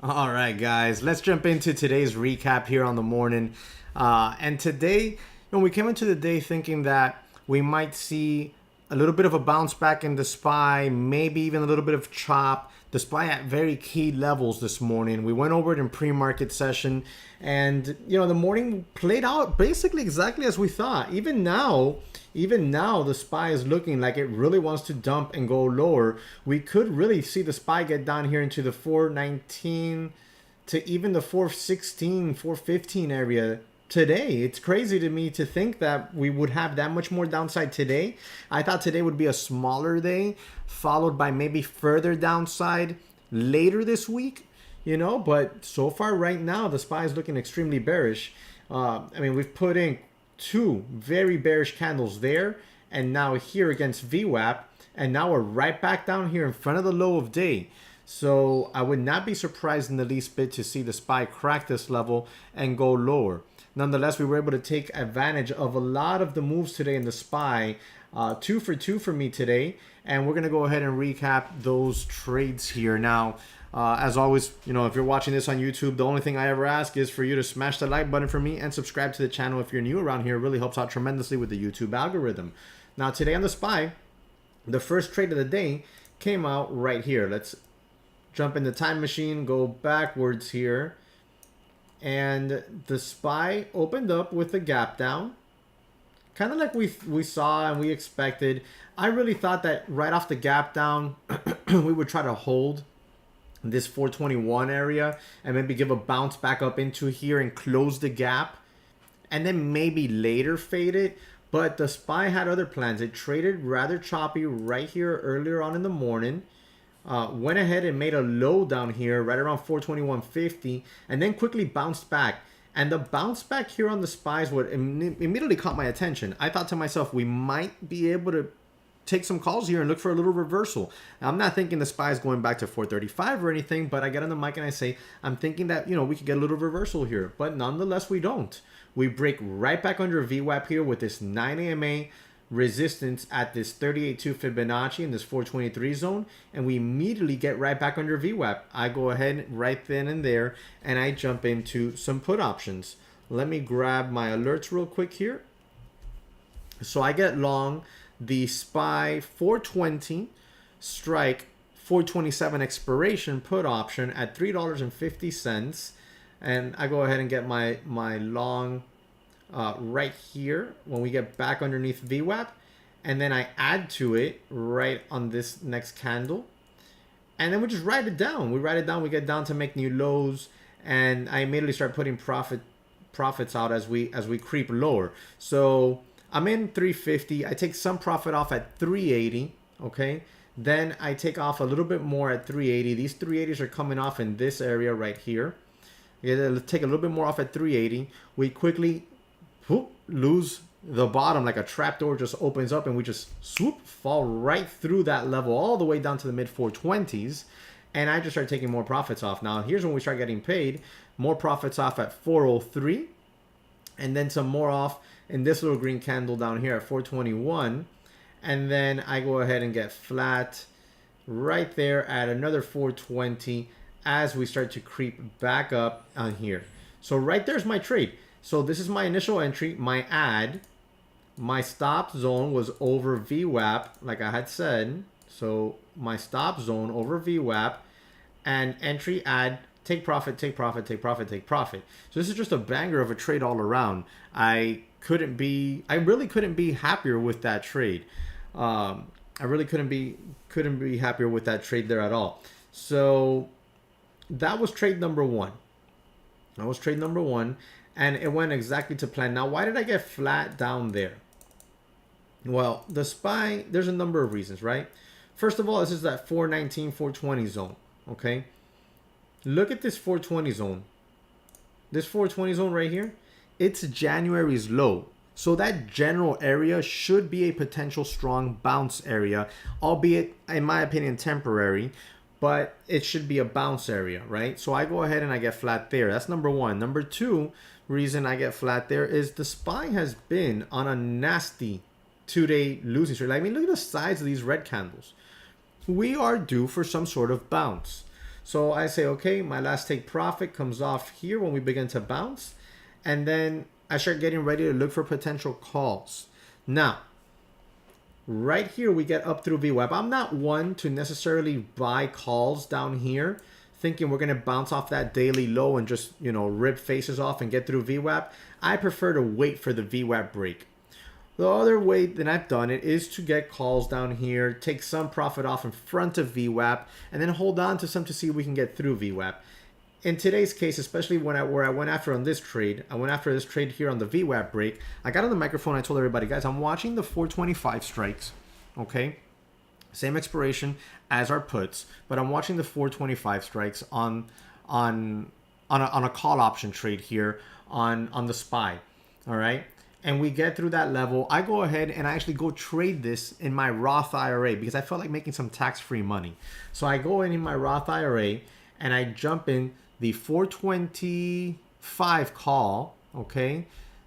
All right, guys, let's jump into today's recap here on the morning. And today, we came into the day thinking that we might see a little bit of a bounce back in the SPY, maybe even a little bit of chop. The SPY at very key levels this morning. We went over it in pre-market session, and the morning played out basically exactly as we thought. Even now, the SPY is looking like it really wants to dump and go lower. We could really see the SPY get down here into the 419 to even the 416, 415 area today. It's crazy to me to think that we would have that much more downside today. I thought today would be a smaller day, followed by maybe further downside later this week, but so far right now, the SPY is looking extremely bearish. We've put in two very bearish candles there, and now here against VWAP, and now we're right back down here in front of the low of day. So I would not be surprised in the least bit to see the SPY crack this level and go lower. Nonetheless, we were able to take advantage of a lot of the moves today in the SPY. 2 for 2 for me today, and we're going to go ahead and recap those trades here. Now, as always, if you're watching this on YouTube, the only thing I ever ask is for you to smash the like button for me and subscribe to the channel if you're new around here. It really helps out tremendously with the YouTube algorithm. Now, today on the SPY, the first trade of the day came out right here. Let's jump in the time machine, go backwards here. And the SPY opened up with a gap down, kind of like we saw and we expected. I really thought that right off the gap down, we would try to hold this 421 area and maybe give a bounce back up into here and close the gap, and then maybe later fade it. But the SPY had other plans. It traded rather choppy right here earlier on in the morning. Went ahead and made a low down here right around 421.50, and then quickly bounced back. And the bounce back here on the SPY is what immediately caught my attention. I thought to myself, we might be able to take some calls here and look for a little reversal. Now, I'm not thinking the SPY is going back to 435 or anything, but I get on the mic and I say, I'm thinking that, we could get a little reversal here. But nonetheless, we don't. We break right back under VWAP here with this 9 AMA resistance at this 38.2 Fibonacci in this 423 zone, and we immediately get right back under VWAP. I go ahead right then and there and I jump into some put options. Let me grab my alerts real quick here. So I get long the SPY 420 strike 427 expiration put option at $3.50, and I go ahead and get my long right here when we get back underneath VWAP, and then I add to it right on this next candle, and then we just write it down. We get down to make new lows, and I immediately start putting profits out as we creep lower. So I'm in 350. I take some profit off at 380. Okay, then I take off a little bit more at 380. These 380s are coming off in this area right here. Let's take a little bit more off at 380. We quickly lose the bottom, like a trapdoor just opens up, and we just fall right through that level all the way down to the mid 420s, and I just start taking more profits off. Now here's when we start getting paid. More profits off at 403, and then some more off in this little green candle down here at 421, and then I go ahead and get flat right there at another 420 as we start to creep back up on here. So right there's my trade. So this is my initial entry, my add. My stop zone was over VWAP, like I had said. So my stop zone over VWAP, and entry, add, take profit, take profit, take profit, take profit. So this is just a banger of a trade all around. I really couldn't be happier with that trade. I really couldn't be happier with that trade there at all. So that was trade number one. And it went exactly to plan. Now, why did I get flat down there? Well, the SPY, there's a number of reasons, right? First of all, this is that 419, 420 zone, okay? Look at this 420 zone. This 420 zone right here, it's January's low. So that general area should be a potential strong bounce area, albeit, in my opinion, temporary, but it should be a bounce area, right? So I go ahead and I get flat there. That's number one. Number two reason I get flat there is the SPY has been on a nasty 2-day losing streak. I mean, look at the size of these red candles. We are due for some sort of bounce. So I say, okay, my last take profit comes off here when we begin to bounce. And then I start getting ready to look for potential calls. Now, right here, we get up through VWAP. I'm not one to necessarily buy calls down here, thinking we're going to bounce off that daily low and just, rip faces off and get through VWAP. I prefer to wait for the VWAP break. The other way that I've done it is to get calls down here, take some profit off in front of VWAP, and then hold on to some to see if we can get through VWAP. In today's case, especially where I went after on this trade, I went after this trade here on the VWAP break. I got on the microphone, I told everybody, guys, I'm watching the 425 strikes, okay? Same expiration as our puts, but I'm watching the 425 strikes on a call option trade here on the SPY, all right? And we get through that level. I go ahead and I actually go trade this in my Roth IRA because I felt like making some tax-free money. So I go in my Roth IRA and I jump in the 425 call, okay?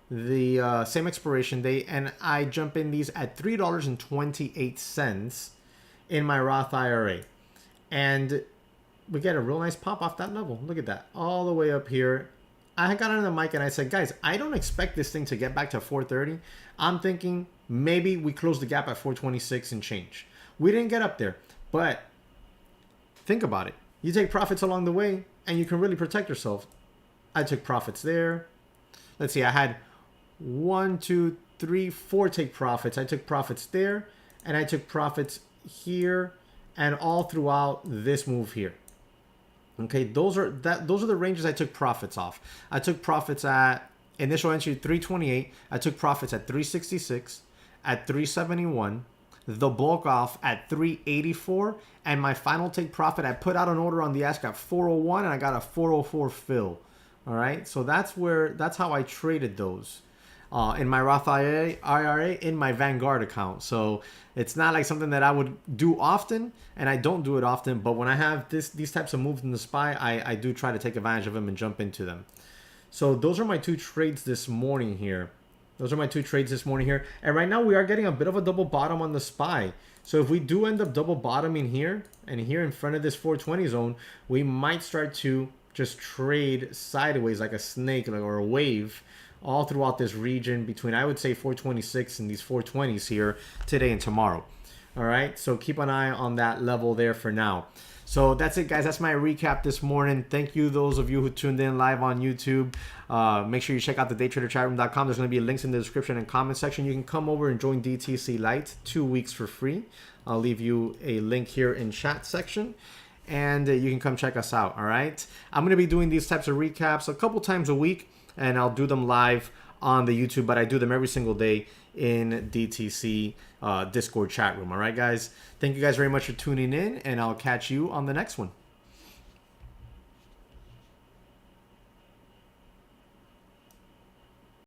The same expiration date, and I jump in these at $3.28 in my Roth IRA. And we get a real nice pop off that level. Look at that, all the way up here. I got on the mic and I said, guys, I don't expect this thing to get back to 430. I'm thinking maybe we close the gap at 426 and change. We didn't get up there, but think about it. You take profits along the way and you can really protect yourself. I took profits there. Let's see, I had 1, 2, 3, 4 take profits. I took profits there and I took profits here and all throughout this move here. Okay, those are the ranges I took profits off. I took profits at initial entry 328. I took profits at 366, at 371, the bulk off at 384, and my final take profit, I put out an order on the ask at 401 and I got a 404 fill. All right, so that's how I traded those. In my Roth IRA, in my Vanguard account. So it's not like something that I would do often, and I don't do it often. But when I have these types of moves in the SPY, I do try to take advantage of them and jump into them. So those are my two trades this morning here. And right now we are getting a bit of a double bottom on the SPY. So if we do end up double bottoming here and here in front of this 420 zone, we might start to just trade sideways like a snake or a wave all throughout this region between, I would say, 426 and these 420s here today and tomorrow. All right, so keep an eye on that level there for now. So that's it, guys. That's my recap this morning. Thank you, those of you who tuned in live on YouTube. Make sure you check out the daytraderchatroom.com. There's going to be links in the description and comment section. You can come over and join DTC Lite 2 weeks for free. I'll leave you a link here in chat section. And you can come check us out, all right? I'm going to be doing these types of recaps a couple times a week, and I'll do them live on the YouTube, but I do them every single day in DTC Discord chat room. All right, guys? Thank you guys very much for tuning in, and I'll catch you on the next one.